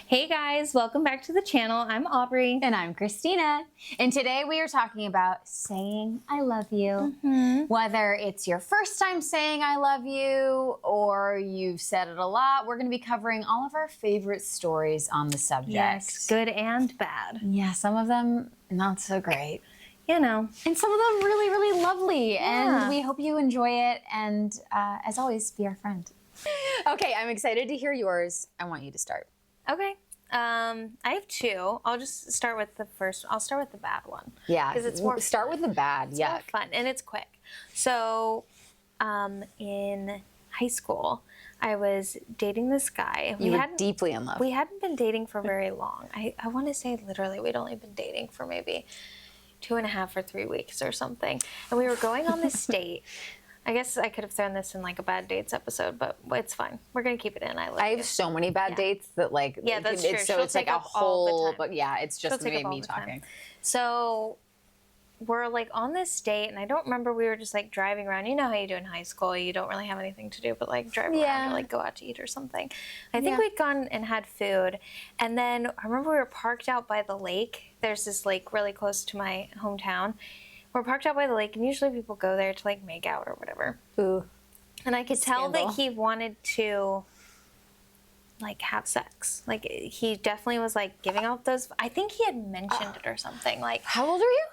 Hey guys, welcome back to the channel. I'm Aubrey. And I'm Christina. And today we are talking about saying I love you. Whether it's your first time saying I love you or you've said it a lot, we're going to be covering all of our favorite stories on the subject. Yes, good and bad. Yeah, some of them not so great. You know. And some of them really, really lovely. Yeah. And we hope you enjoy it. And as always, be our friend. Okay, I'm excited to hear yours. I want you to start. Okay. I have two. I'll just start with the first. I'll start with the bad one. Yeah, because it's more start with the bad. It's Yeah, more fun and it's quick. So, in high school, I was dating this guy. you were deeply in love. We hadn't been dating for very long. I want to say literally we'd only been dating for maybe 2.5 or 3 weeks or something. And we were going on this date. I guess I could have thrown this in like a bad dates episode, but it's fine. We're gonna keep it in. I have so many bad dates that like that's true. So it's like a whole, but yeah, it's just me talking. So we're like on this date, and I don't remember. We were just like driving around. You know how you do in high school. You don't really have anything to do but like drive around or like go out to eat or something. I think we'd gone and had food, and then I remember we were parked out by the lake. There's this lake really close to my hometown. We're parked out by the lake, and usually people go there to like make out or whatever. Ooh. And I could tell that he wanted to like have sex. Like he definitely was like giving out those. I think he had mentioned it or something. Like, how old are you?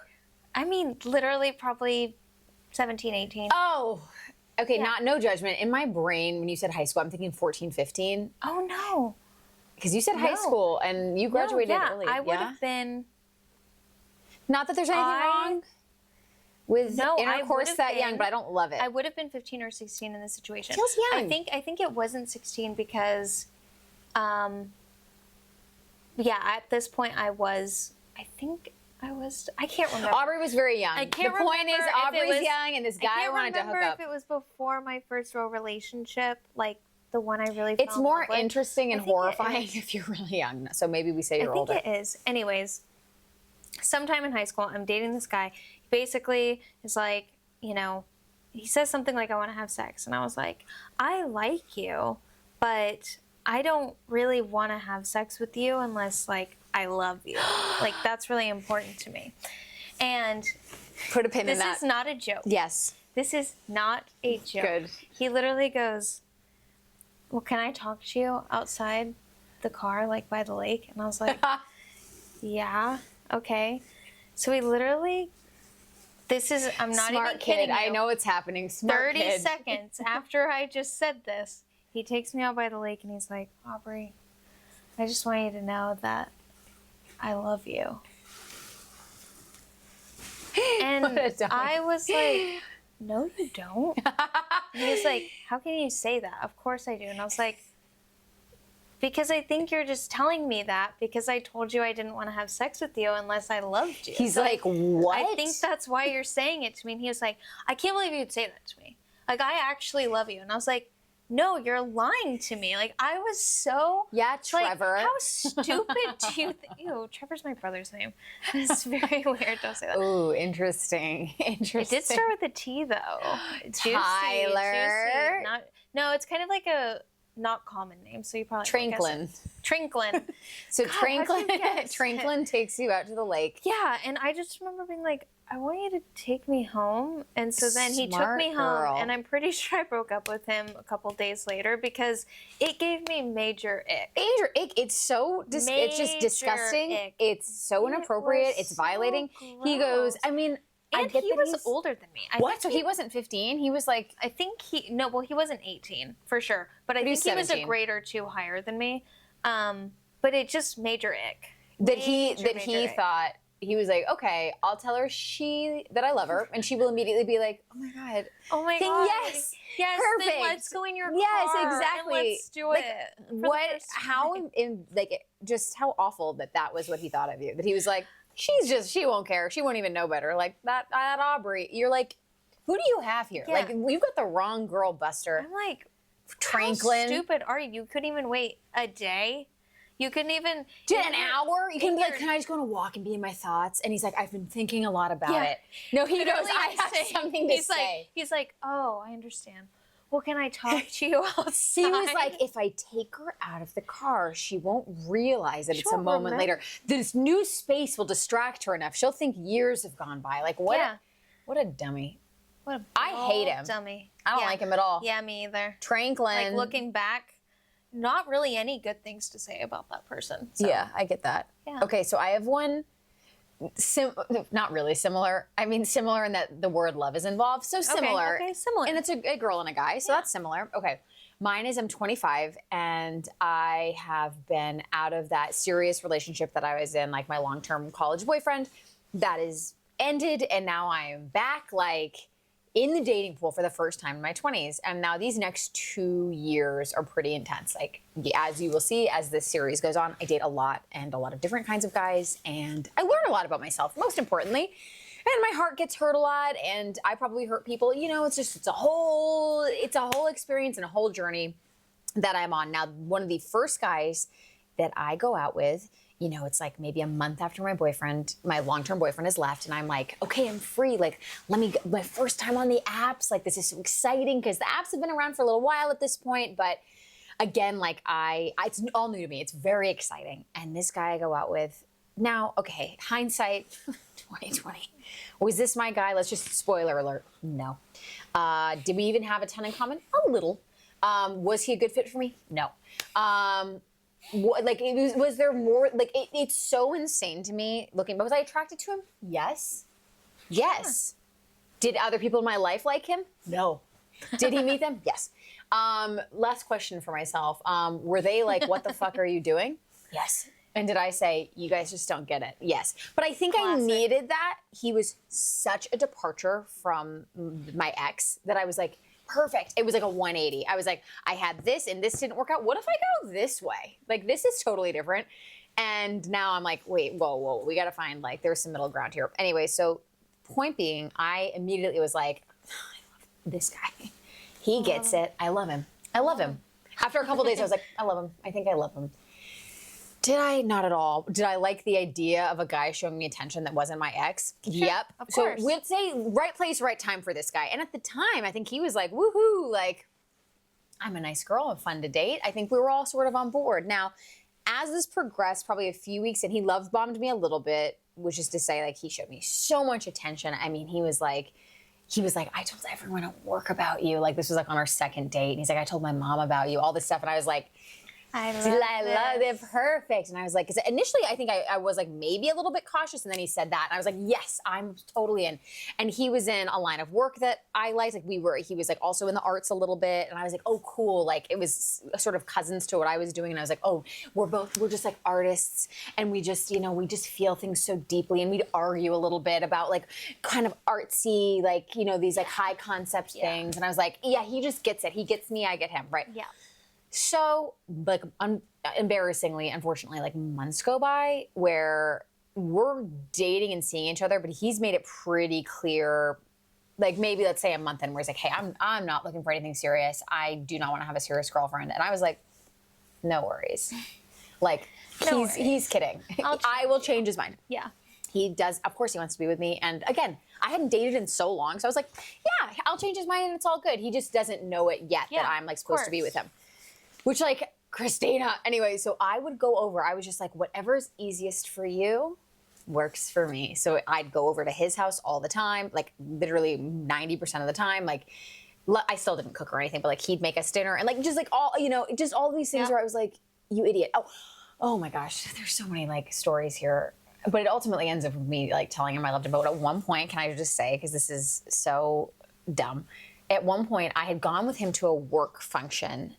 I mean, literally probably 17, 18. Oh, okay. No judgment. In my brain, when you said high school, I'm thinking 14, 15. Oh no. Because you said high school and you graduated early. I would have been. Not that there's anything wrong with intercourse that young, but I don't love it. I would have been 15 or 16 in this situation. Feels young. I think it wasn't 16 because, at this point I can't remember. Aubrey was very young. I can't remember. The point is Aubrey's young and this guy wanted to hook up. I can't remember if it was before my first real relationship, like the one I really It's fell in more love with. interesting and horrifying if you're really young. So maybe we say you're older. I think it is. Anyways, sometime in high school, I'm dating this guy. He basically is like, he says something like, I want to have sex. And I was like, I like you, but I don't really want to have sex with you unless, like, I love you. Like, that's really important to me. And put a pin in that. This is not a joke. Yes. This is not a joke. Good. He literally goes, well, can I talk to you outside the car, like by the lake? And I was like, yeah, okay. So he literally, I'm not Smart even kidding kid. you. I know what's happening. Smart 30 kid. seconds after I just said this, he takes me out by the lake and he's like, Aubrey, I just want you to know that I love you. And I was like, no, you don't. And he was like, how can you say that? Of course I do. And I was like, because I think you're just telling me that because I told you I didn't want to have sex with you unless I loved you. He's like, what? I think that's why you're saying it to me. And he was like, I can't believe you'd say that to me. Like, I actually love you. And I was like, no, you're lying to me. Like, I was so... Yeah, Trevor. Like, how stupid do you think... Ew, Trevor's my brother's name. It's very weird. Don't say that. Ooh, interesting. Interesting. It did start with a T, though. Tyler. Juicy. No, it's kind of like a... not common name, so you probably Trinklin. Trinklin. So Trinklin takes you out to the lake. Yeah, and I just remember being like, I want you to take me home. And so then he took Smart me girl. home, and I'm pretty sure I broke up with him a couple days later because it gave me major ick. Major ick. It's so it's just disgusting. Ick. It's so inappropriate. It's violating. So he goes, I mean, I And get he that was he's older than me. What? So he wasn't 15? He was like... I think he wasn't 18 for sure, but I think he was a grade or two higher than me. But it just major ick. That he ick. thought, he was like, okay, I'll tell her that I love her, and she will immediately be like, oh my god, god, yes, perfect. Then let's go in your car. Yes, exactly. And let's do it. What? How? Just how awful that was what he thought of you. That he was like, she won't care. She won't even know better. Like that Aubrey. You're like, who do you have here? Yeah. Like, you've got the wrong girl, Buster. I'm like, Trinklin. How stupid are you? You couldn't even wait a day. You couldn't even... An hour? You can be like, can I just go on a walk and be in my thoughts? And he's like, I've been thinking a lot about it. No, he goes, I have something to say. He's like, oh, I understand. well, can I talk to you outside? He was like, if I take her out of the car, she won't realize that it's a moment later. This new space will distract her enough. She'll think years have gone by. Like, what a dummy. What a I hate him. Dummy. I don't like him at all. Yeah, me either. Tranquilin. Like, looking back, not really any good things to say about that person. So. Yeah, I get that. Yeah. Okay, so I have one, not really similar. I mean, similar in that the word love is involved. So similar. Okay, similar. And it's a girl and a guy, so that's similar. Okay. Mine is I'm 25, and I have been out of that serious relationship that I was in, like my long-term college boyfriend. That is ended, and now I am back, like, in the dating pool for the first time in my 20s. And now these next 2 years are pretty intense. Like, as you will see, as this series goes on, I date a lot and a lot of different kinds of guys. And I learn a lot about myself, most importantly. And my heart gets hurt a lot, and I probably hurt people. You know, it's a whole experience and a whole journey that I'm on. Now, one of the first guys that I go out with, you know, it's like maybe a month after my long-term boyfriend has left, and I'm like, okay, I'm free. Like, let me my first time on the apps. Like, this is so exciting because the apps have been around for a little while at this point. But again, like it's all new to me. It's very exciting. And this guy I go out with now, okay, hindsight, 2020. Was this my guy? Let's just spoiler alert. No. Did we even have a ton in common? A little. Was he a good fit for me? No. Like, was there more? Like, it's so insane to me looking. But was I attracted to him? Yes. Yes. Did other people in my life like him? No. Did he meet them? Yes. Last question for myself. Were they like, what the fuck are you doing? Yes. And did I say, you guys just don't get it? Yes. But I think I needed that. He was such a departure from my ex that I was like, perfect. It was like a 180. I was like, I had this and this didn't work out. What if I go this way? Like, this is totally different. And now I'm like, wait, whoa. We got to find, like, there's some middle ground here. Anyway, so point being, I immediately was like, I love this guy. He gets it. I love him. I love him. After a couple days, I was like, I love him. I think I love him. Did I? Not at all. Did I like the idea of a guy showing me attention that wasn't my ex? Sure, yep. Of course. So we'd say right place, right time for this guy. And at the time, I think he was like, woohoo, like, I'm a nice girl, I'm fun to date. I think we were all sort of on board. Now, as this progressed, probably a few weeks, and he love bombed me a little bit, which is to say, like, he showed me so much attention. I mean, he was like, I told everyone at work about you. Like, this was like on our second date. And he's like, I told my mom about you, all this stuff. And I was like, I love it. Perfect. And I was like, because initially I think I was like maybe a little bit cautious. And then he said that. And I was like, yes, I'm totally in. And he was in a line of work that I liked. Like he was like also in the arts a little bit. And I was like, oh, cool. Like, it was sort of cousins to what I was doing. And I was like, oh, we're just like artists. And we just, you know, we just feel things so deeply. And we'd argue a little bit about like kind of artsy, like, you know, these like high concept things. And I was like, yeah, he just gets it. He gets me, I get him. Right. Yeah. So, like, embarrassingly, unfortunately, like, months go by where we're dating and seeing each other, but he's made it pretty clear, like, maybe let's say a month in, where he's like, hey, I'm not looking for anything serious. I do not want to have a serious girlfriend. And I was like, no worries. Like, he's kidding. I will change his mind. Yeah. He does. Of course, he wants to be with me. And again, I hadn't dated in so long. So I was like, yeah, I'll change his mind and it's all good. He just doesn't know it yet that I'm, like, supposed to be with him. Which, like, Christina, anyway, so I would go over. I was just like, whatever's easiest for you works for me. So I'd go over to his house all the time, like literally 90% of the time. Like, I still didn't cook or anything, but like he'd make us dinner and like just like all, you know, just all these things where I was like, you idiot. Oh my gosh, there's so many like stories here. But it ultimately ends up with me like telling him I loved him. But at one point, can I just say, because this is so dumb, at one point I had gone with him to a work function.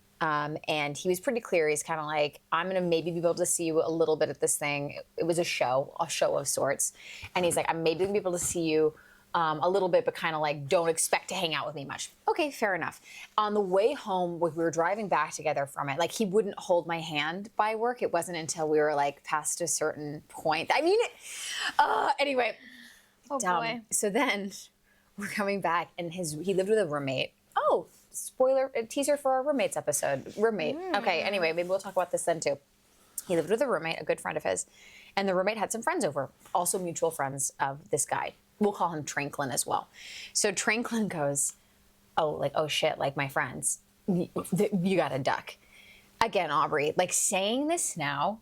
And he was pretty clear. He's kind of like, I'm going to maybe be able to see you a little bit at this thing. It was a show of sorts. And he's like, I'm maybe going to be able to see you a little bit, but kind of like, don't expect to hang out with me much. Okay, fair enough. On the way home, we were driving back together from it. Like, he wouldn't hold my hand by work. It wasn't until we were like past a certain point. I mean, anyway. Oh, boy. So then we're coming back and he lived with a roommate. Oh, spoiler, teaser for our roommates episode. Roommate. Okay, anyway, maybe we'll talk about this then too. He lived with a roommate, a good friend of his, and the roommate had some friends over, also mutual friends of this guy. We'll call him Tranquilin as well. So Tranquilin goes, oh shit, like my friends, you got to duck. Again, Aubrey, like saying this now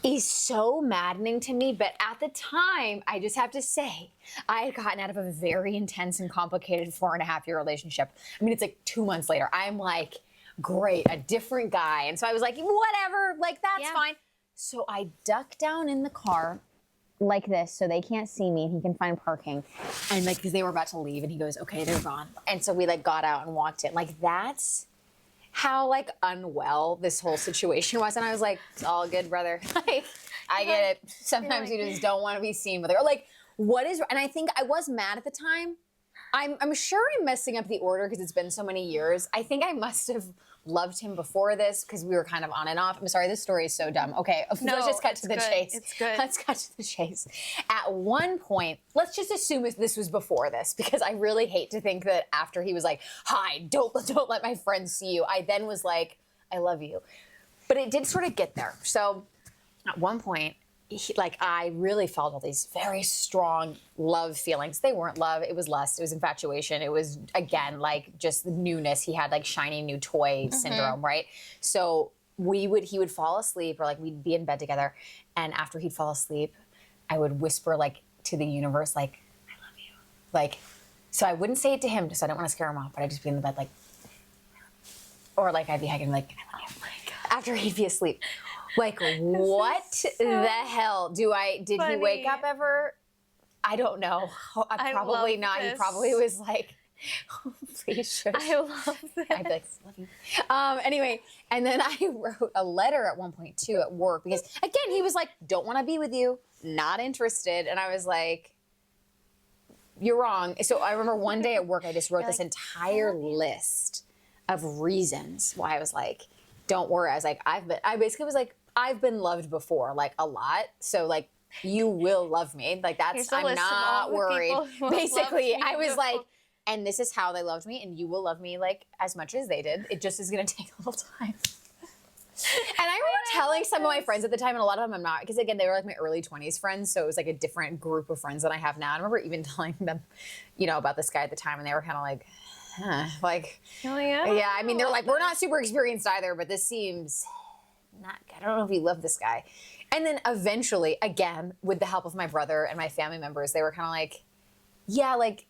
is so maddening to me, but at the time, I just have to say, I had gotten out of a very intense and complicated 4.5-year relationship. I mean, it's like 2 months later. I'm like, great, a different guy. And so I was like, whatever, like that's fine. So I duck down in the car like this so they can't see me and he can find parking. And like, because they were about to leave and he goes, okay, they're gone. And so we like got out and walked in. Like that's how like unwell this whole situation was. And I was like, it's all good, brother. Like, I get it. Sometimes you just don't want to be seen with her. Like, what is, and I think I was mad at the time. I'm sure I'm messing up the order because it's been so many years. I think I must have loved him before this because we were kind of on and off. I'm sorry, this story is so dumb. Okay, no, let's just cut to the chase. It's good. Let's cut to the chase. At one point, let's just assume this was before this because I really hate to think that after he was like, hi, don't let my friends see you, I then was like, I love you. But it did sort of get there. So at one point, I really felt all these very strong love feelings. They weren't love. It was lust. It was infatuation. It was, again, like just newness. He had like shiny new toy syndrome, right? So he would fall asleep or like we'd be in bed together. And after he'd fall asleep, I would whisper like to the universe, like, I love you. Like, so I wouldn't say it to him because I don't want to scare him off, but I'd just be in the bed like, or like I'd be hugging like, I love you. Oh my God. After he'd be asleep. Like, what the hell? Did he wake up ever? I don't know. Probably not. He probably was like, oh, please shush. I love this. I'd be like, love you. Anyway, and then I wrote a letter at one point too at work because again, he was like, don't want to be with you, not interested. And I was like, you're wrong. So I remember one day at work, I just wrote this entire list of reasons why I was like, don't worry. I was like, I basically was like, I've been loved before, like a lot. So like, you will love me. Like that's, I'm not worried. Basically, I was like, and this is how they loved me and you will love me like as much as they did. It just is going to take a little time. And I remember telling some of my friends at the time, and a lot of them I'm not, because again, they were like my early 20s friends. So it was like a different group of friends than I have now. I remember even telling them, you know, about this guy at the time and they were kind of like, like, oh, yeah? Yeah, I mean, they're like, we're not super experienced either, but this seems not, I don't know if you love this guy. And then eventually, again, with the help of my brother and my family members, they were kind of like, yeah, like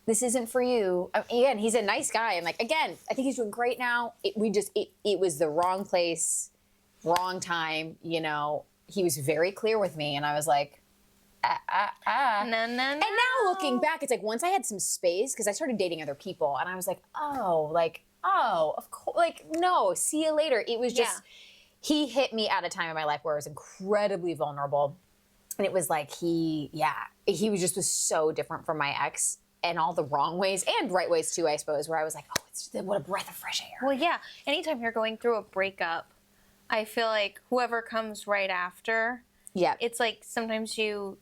this isn't for you. Again, he's a nice guy. And like, again, I think he's doing great now. It was the wrong place, wrong time. You know, he was very clear with me. And I was like, No. And now looking back, it's like once I had some space, because I started dating other people and I was like, oh, of course, like, no, see you later. It was just, he hit me at a time in my life where I was incredibly vulnerable. And it was like, he was so different from my ex in all the wrong ways and right ways too, I suppose, where I was like, oh, what a breath of fresh air. Well, yeah. Anytime you're going through a breakup, I feel like whoever comes right after, it's like sometimes you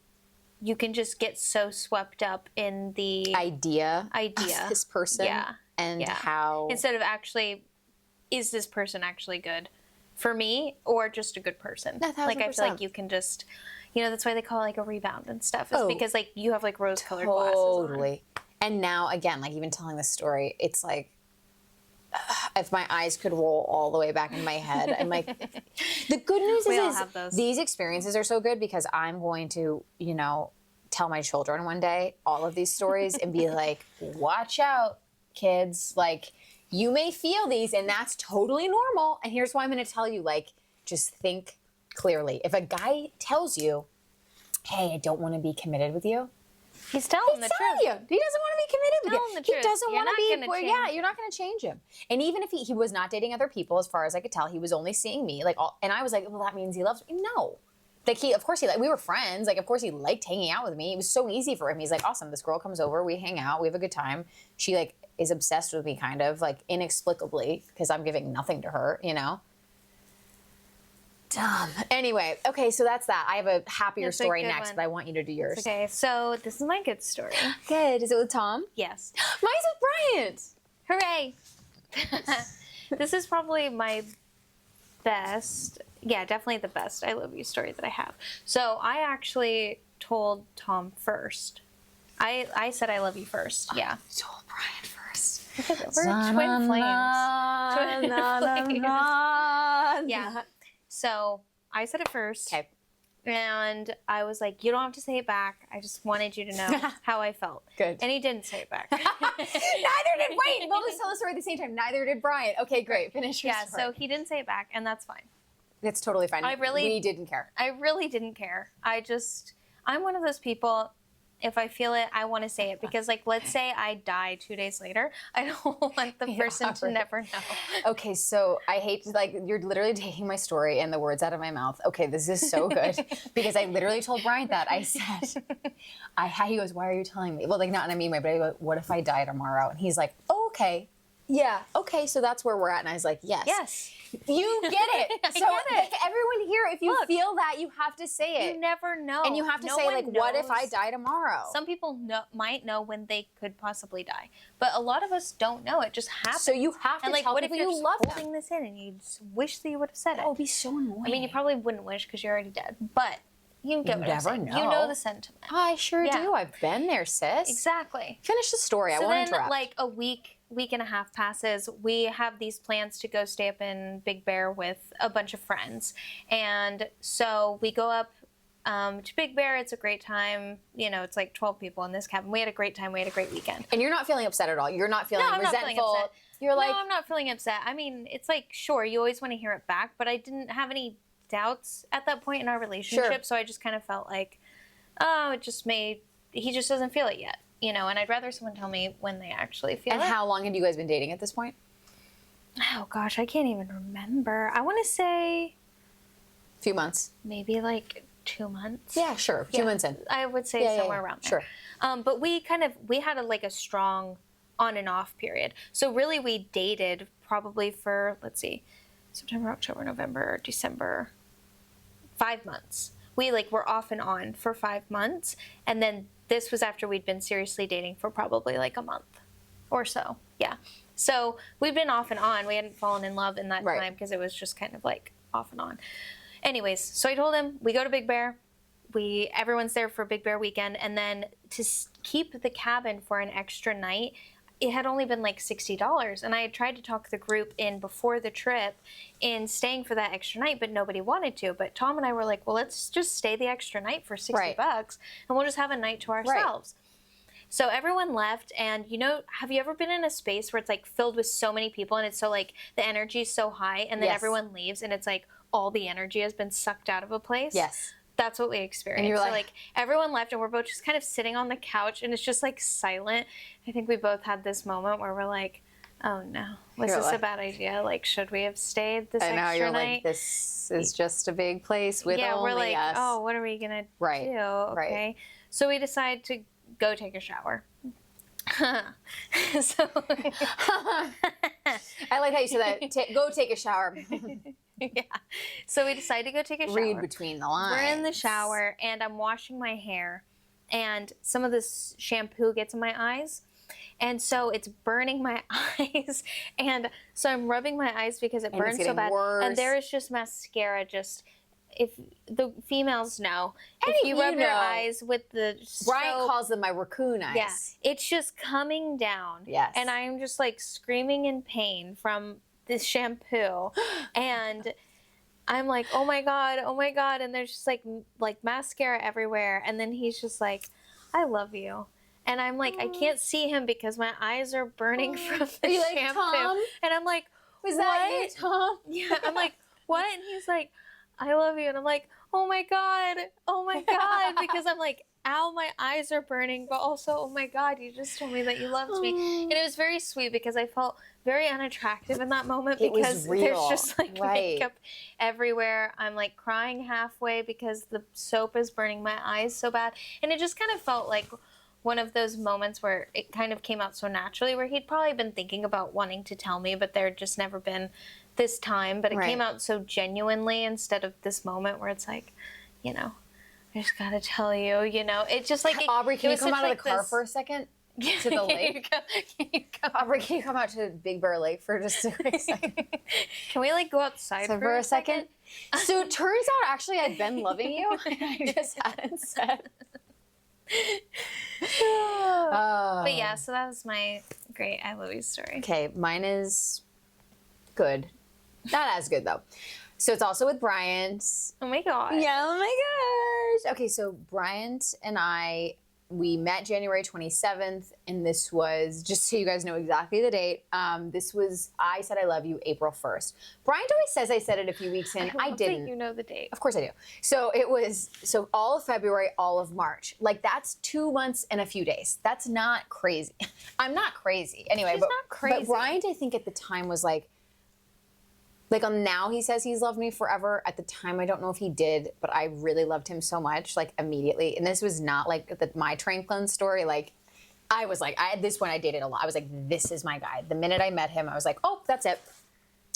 can just get so swept up in the idea of this person and how, instead of actually, is this person actually good for me or just a good person? 1,000%. Like I feel like you can just, you know, that's why they call it like a rebound and stuff. It's because like you have like rose-colored glasses on. Totally. And now again, like even telling this story, it's like, if my eyes could roll all the way back in my head, I'm like, the good news is these experiences are so good because I'm going to, you know, tell my children one day all of these stories and be like, watch out, kids. Like, you may feel these and that's totally normal. And here's why I'm going to tell you, like, just think clearly. If a guy tells you, hey, I don't want to be committed with you, he's telling the truth. He doesn't want to be committed with you. The truth. He doesn't want to be. You're not going to change him. And even if he was not dating other people, as far as I could tell, he was only seeing me. Like, and I was like, well, that means he loves me. No. Like we were friends. Like, of course he liked hanging out with me. It was so easy for him. He's like, awesome. This girl comes over. We hang out. We have a good time. She like is obsessed with me kind of like inexplicably because I'm giving nothing to her, you know? Dumb. Anyway, okay, so that's that. I have a happier story next, but I want you to do yours. Okay, so this is my good story. Good. Is it with Tom? Yes. Mine's with Bryant. Hooray! This is probably my best, definitely the best I love you story that I have. So I actually told Tom first. I said I love you first. Yeah. You told Bryant first. first. We're twin flames. Twin flames. Yeah. So I said it first. Okay. And I was like, you don't have to say it back. I just wanted you to know how I felt. Good. And he didn't say it back. Neither did, wait, well, let's tell the story at the same time. Neither did Brian. Okay, great. Finish your story. So he didn't say it back, and that's fine. It's totally fine. We didn't care. I really didn't care. I'm one of those people, if I feel it, I want to say it. Because, like, let's say I die 2 days later. I don't want the person to never know. Okay, so I hate to, like, you're literally taking my story and the words out of my mouth. Okay, this is so good. Because I literally told Brian that. I said, he goes, why are you telling me? Well, like, not in a mean way, but I go, what if I die tomorrow? And he's like, oh, okay. Yeah, okay, so that's where we're at. And I was like, yes. Yes. You get it. So everyone here, if you feel that, you have to say it. You never know. And you have to say, like, what if I die tomorrow? Some people might know when they could possibly die. But a lot of us don't know. It just happens. So you have to tell people you love them. What if you're holding this in and you just wish that you would have said it? That would be so annoying. I mean, you probably wouldn't wish because you're already dead. But you get what I'm saying. Know. You know the sentiment. I sure do. I've been there, sis. Exactly. Finish the story. I won't interrupt. Then, like, a week and a half passes. We have these plans to go stay up in Big Bear with a bunch of friends. And so we go up to Big Bear. It's a great time. You know, it's like 12 people in this cabin. We had a great time. We had a great weekend. And you're not feeling upset at all. You're not feeling resentful. Not feeling upset. You're like... No, I'm not feeling upset. I mean, it's like, sure, you always want to hear it back, but I didn't have any doubts at that point in our relationship. Sure. So I just kind of felt like, oh, he just doesn't feel it yet. You know, and I'd rather someone tell me when they actually feel it. And how long had you guys been dating at this point? Oh, gosh, I can't even remember. I want to say... A few months. Maybe like 2 months. Yeah, sure. 2 months in. I would say somewhere around there. Sure. But we had a strong on and off period. So really we dated probably for, let's see, September, October, November, December, 5 months. We were off and on for 5 months. And then this was after we'd been seriously dating for probably like a month or so. Yeah. So we'd been off and on. We hadn't fallen in love in that time because it was just kind of like off and on. Anyways, so I told him, we go to Big Bear. Everyone's there for Big Bear weekend. And then to keep the cabin for an extra night, it had only been like $60. And I had tried to talk the group in before the trip in staying for that extra night, but nobody wanted to. But Tom and I were like, well, let's just stay the extra night for $60 and we'll just have a night to ourselves. So everyone left, and have you ever been in a space where it's like filled with so many people and it's so like the energy is so high and then everyone leaves and it's like all the energy has been sucked out of a place? Yes. That's what we experienced. And you're so everyone left and we're both just kind of sitting on the couch and it's just like silent. I think we both had this moment where we're like, oh no, was this a bad idea? Like, should we have stayed this extra night? Like, this is just a big place with only we're like, us. oh, what are we gonna do? Okay. Right. So we decide to go take a shower. So I like how you said that. Go take a shower. Yeah. So we decided to go take a shower. Read between the lines. We're in the shower, and I'm washing my hair, and some of this shampoo gets in my eyes, and so it's burning my eyes. And so I'm rubbing my eyes because it burns so bad. Worse. And there is just mascara if the females know, if you rub your eyes with the Brian calls them my raccoon eyes. Yeah, it's just coming down. Yes. And I'm just like screaming in pain from this shampoo. And I'm like, oh my God. And there's just like mascara everywhere. And then he's just like, I love you. And I'm like, I can't see him because my eyes are burning from the shampoo. Tom? And I'm like, was that you, Tom? Yeah. I'm like, what? And he's like, I love you. And I'm like, oh my God. Because I'm like, ow, my eyes are burning. But also, oh my God, you just told me that you loved me. And it was very sweet because I felt very unattractive in that moment because there's just like makeup everywhere. I'm like crying halfway because the soap is burning my eyes so bad. And it just kind of felt like one of those moments where it kind of came out so naturally, where he'd probably been thinking about wanting to tell me, but there had just never been this time. But it came out so genuinely instead of this moment where it's like, I just gotta tell you, It just like... Aubrey, can you come out of the car for a second? To the lake? Aubrey, can you come out to Big Bear Lake for just a quick second? Can we go outside for a second? So it turns out actually I'd been loving you and I just hadn't said. But yeah, so that was my great I love you story. Okay, mine is good. Not as good though. So it's also with Bryant. Oh my god. Yeah, oh my gosh. Okay, so Bryant and we met January 27th, and this was, just so you guys know exactly the date, I said I love you April 1st. Bryant always says I said it a few weeks in. I didn't. You know the date. Of course I do. So it was, all of February, all of March. Like, that's 2 months and a few days. That's not crazy. I'm not crazy. Anyway, She's not crazy. But Bryant, I think at the time was like now he says he's loved me forever. At the time, I don't know if he did, but I really loved him so much, like immediately. And this was not like my train cleanse story. Like, I was like, at this point I dated a lot. I was like, this is my guy. The minute I met him, I was like, oh, that's it.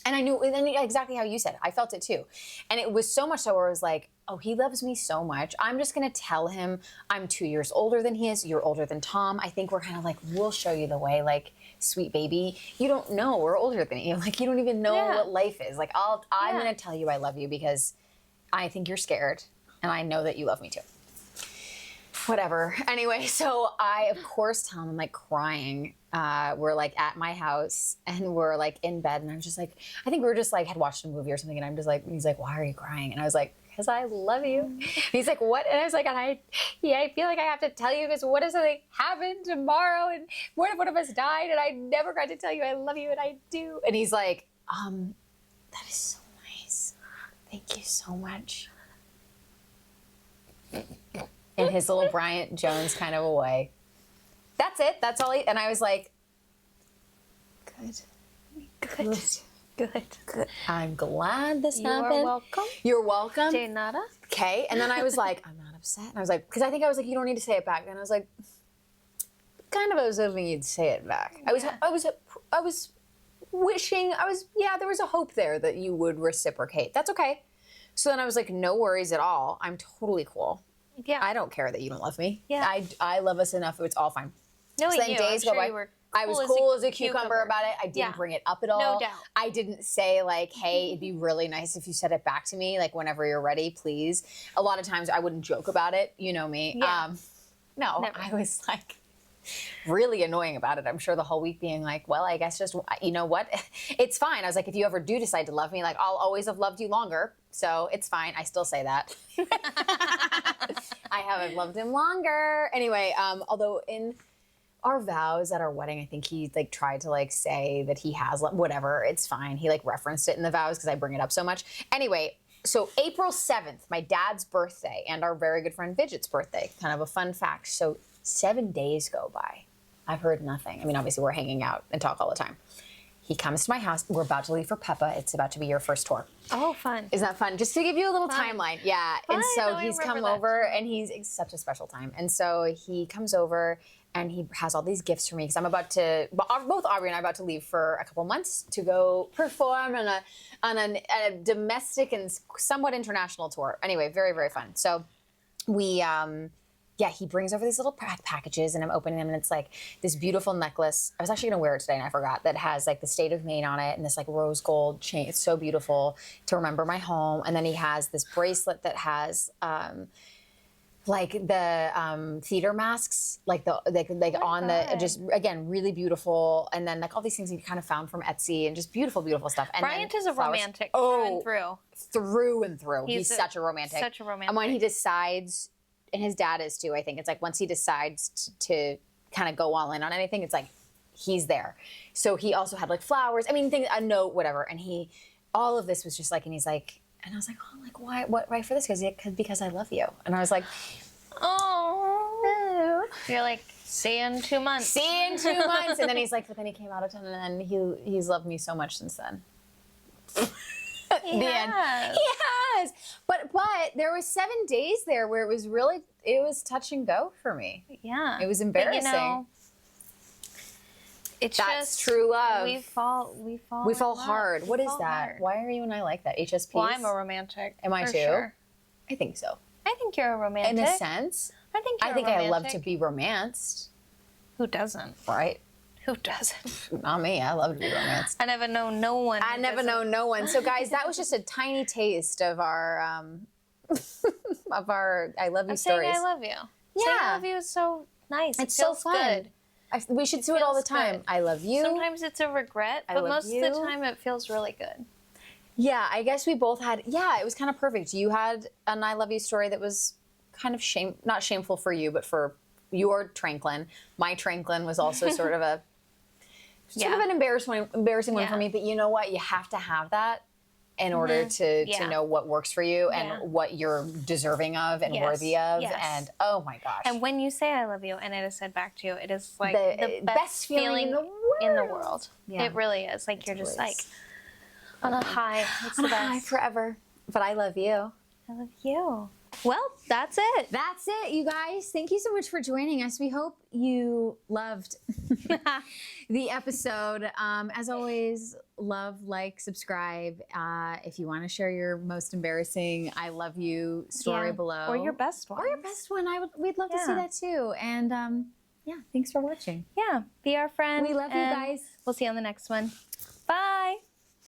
And I knew, and exactly how you said it. I felt it too. And it was so much so where I was like, oh, he loves me so much. I'm just going to tell him I'm 2 years older than he is. You're older than Tom. I think we're kind of like, we'll show you the way, like, sweet baby. You don't know. We're older than you. Like, you don't even know what life is. Like, I'm going to tell you I love you because I think you're scared. And I know that you love me too. Whatever. Anyway, so I, of course, tell him, I'm like crying. We're like at my house and we're like in bed and I'm just like, I think we were just like, had watched a movie or something and I'm just like, he's like, why are you crying? And I was like, because I love you. And he's like, what? And I was like, I feel like I have to tell you because what if something happened tomorrow and what if one of us died and I never got to tell you I love you and I do. And he's like, that is so nice. Thank you so much. In his little Bryant Jones kind of a way. That's it. That's all and I was like, good. I'm glad this happened. You're welcome. You're welcome. De nada. Okay. And then I was like, I'm not upset. And I was like, because I think I was like, you don't need to say it back. And I was like, kind of, I was hoping you'd say it back. I was wishing, there was a hope there that you would reciprocate. That's okay. So then I was like, no worries at all. I'm totally cool. Yeah. I don't care that you don't love me. Yeah. I love us enough. It's all fine. Knowing so then you, days I'm go sure by. you were I was cool as a cucumber about it. I didn't Yeah. bring it up at all. No doubt. I didn't say like, hey, it'd be really nice if you said it back to me, like whenever you're ready, please. A lot of times I wouldn't joke about it. You know me. Yeah. No, Never. I was like really annoying about it. I'm sure the whole week being like, well, I guess just, you know what? It's fine. I was like, if you ever do decide to love me, like I'll always have loved you longer. So it's fine. I still say that. I haven't loved him longer. Anyway, although in our vows at our wedding, I think he like tried to like say that he has whatever. It's fine. He like referenced it in the vows because I bring it up so much. Anyway, so April 7th, my dad's birthday and our very good friend Vidget's birthday. Kind of a fun fact. So 7 days go by. I've heard nothing. I mean, obviously we're hanging out and talk all the time. He comes to my house. We're about to leave for Peppa. It's about to be your first tour. Oh, fun. Isn't that fun? Just to give you a little timeline. Yeah. Fun. And so Oh, I he's come remember that. over and it's such a special time. And so he comes over and he has all these gifts for me because I'm about to, both Aubrey and I are about to leave for a couple months to go perform on a domestic and somewhat international tour. Anyway, very, very fun. So we, he brings over these little packages and I'm opening them and it's like this beautiful necklace. I was actually going to wear it today and I forgot, that has like the state of Maine on it and this like rose gold chain. It's so beautiful to remember my home. And then he has this bracelet that has like the theater masks, like on the, just again, really beautiful. And then like all these things you kind of found from Etsy and just beautiful, beautiful stuff. And Bryant is a flowers. romantic through and through. Through and through. He's such a romantic. Such a romantic. And when he decides, and his dad is too, I think. It's like once he decides to kind of go all in on anything, it's like he's there. So he also had like flowers. I mean, a note, whatever. And all of this was just like, and he's like, and I was like, oh, like why? What? Why for this? Because I love you. And I was like, oh. You're like, see you in 2 months. See you in 2 months. And then he's like, but then he came out of town, and then he's loved me so much since then. He has. He has. But there was 7 days there where it was touch and go for me. Yeah. It was embarrassing. But, you know, it's That's just true love. We fall hard. What is that? Hard. Why are you and I like that? HSPs? Well, I'm a romantic. Am I for too? Sure. I think so. I think you're a romantic. In a sense. I think you're I think romantic. I love to be romanced. Who doesn't? Right? Who doesn't? Not me. I love to be romanced. I never know no one. I never know no one. So guys, that was just a tiny taste of our I love you I'm stories. saying I love you. Yeah. Saying I love you is so nice. It's It feels so fun. good. We should do it all the feels time. good. I love you. Sometimes it's a regret, but love most you. of the time it feels really good. Yeah, I guess we both had, it was kind of perfect. You had an I love you story that was kind of not shameful for you, but for your Tranklin. My Tranklin was also sort of an embarrassing one for me, but you know what? You have to have that in order to know what works for you and what you're deserving of and worthy of. And oh my gosh. And when you say I love you and it is said back to you, it is like the best feeling in the world. Yeah. It really is. Like you're just like on a high. It's on the a high best. forever. But I love you. I love you. Well, that's it. That's it, you guys. Thank you so much for joining us. We hope you loved the episode. As always, love, like, subscribe. If you want to share your most embarrassing I love you story below. Or your best one. Or your best one. We'd love to see that too. And thanks for watching. Yeah. Be our friend. We love you guys. We'll see you on the next one. Bye.